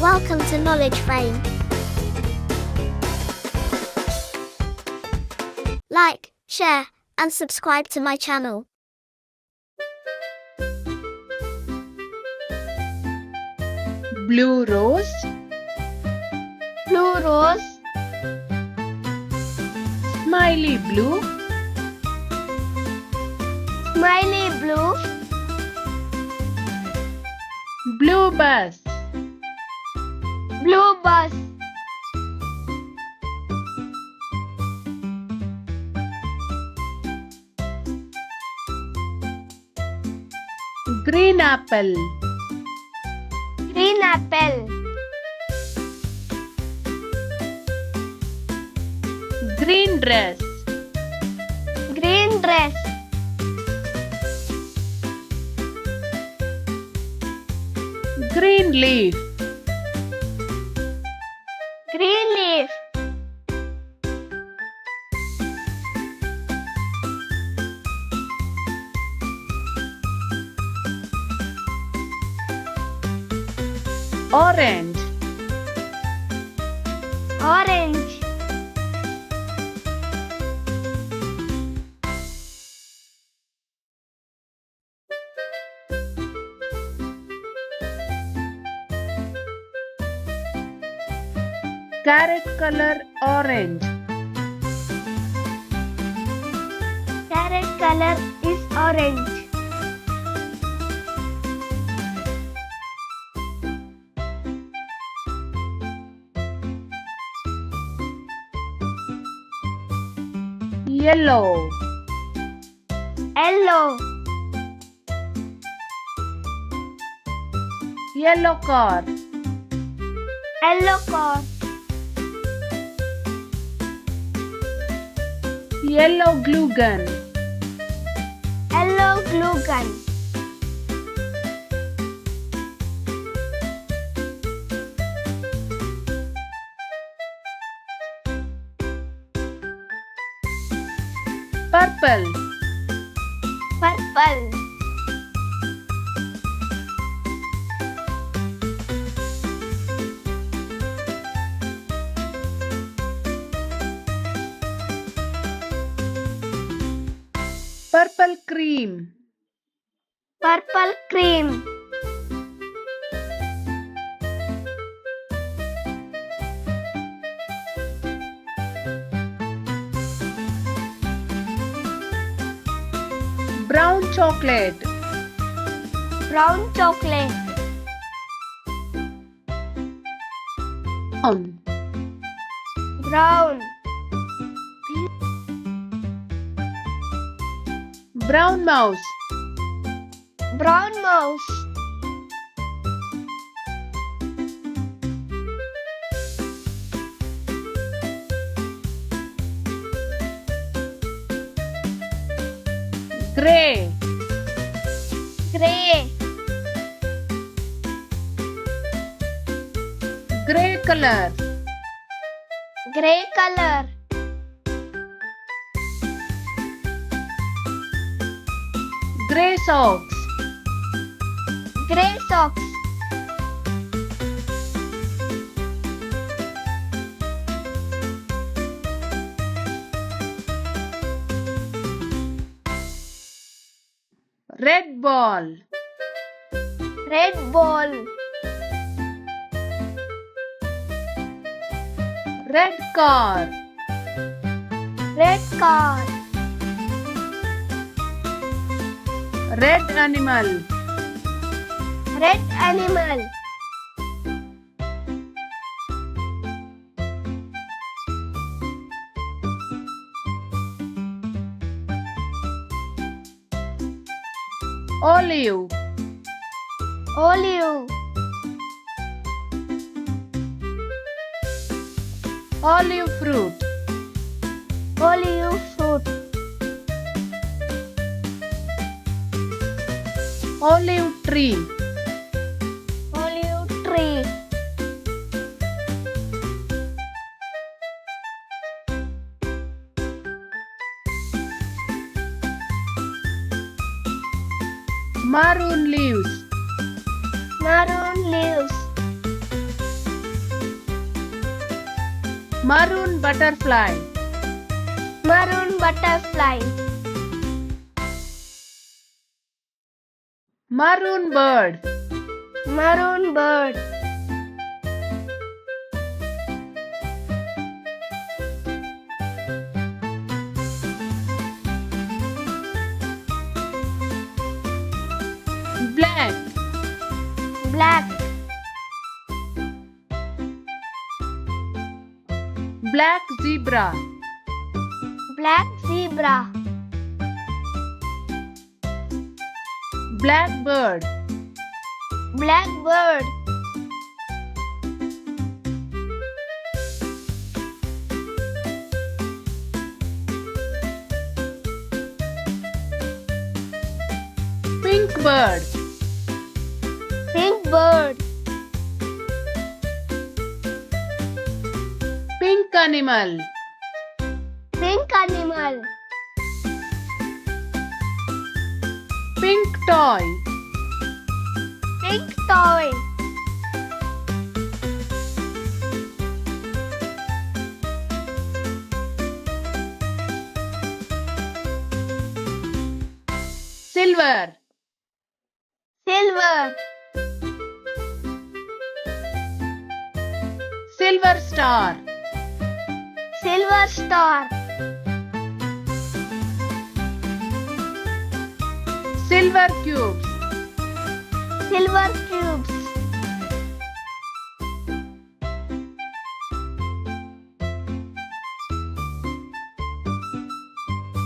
Welcome to Knowledge Frame. Like, share, and subscribe to my channel. Blue rose, Blue rose, smiley blue, smiley blue, blue bus, blue bus, green apple, green apple, green dress, green dress, green leaf, green leaf, orange, orange, carrot color orange, carrot color is orange, yellow, yellow, yellow car, yellow car, yellow glue gun, yellow glue gun, purple, purple, purple cream, purple cream, brown chocolate, brown chocolate, brown, brown, brown mouse, brown mouse, gray, grey, gray color, grey color, gray socks, grey socks, red ball, red ball, red car, red car, red animal, red animal, olive, olive, olive fruit, olive fruit, olive tree, olive tree, maroon leaves, maroon leaves, Maroon butterfly. Maroon butterfly. Maroon bird. Maroon bird. Black. Black. Black zebra. Black zebra. Blackbird. Blackbird. Pink bird. Pink bird. Pink animal. Pink animal. Pink toy. Pink toy. Silver. Silver. Silver star. Silver star. Silver cubes. Silver cubes.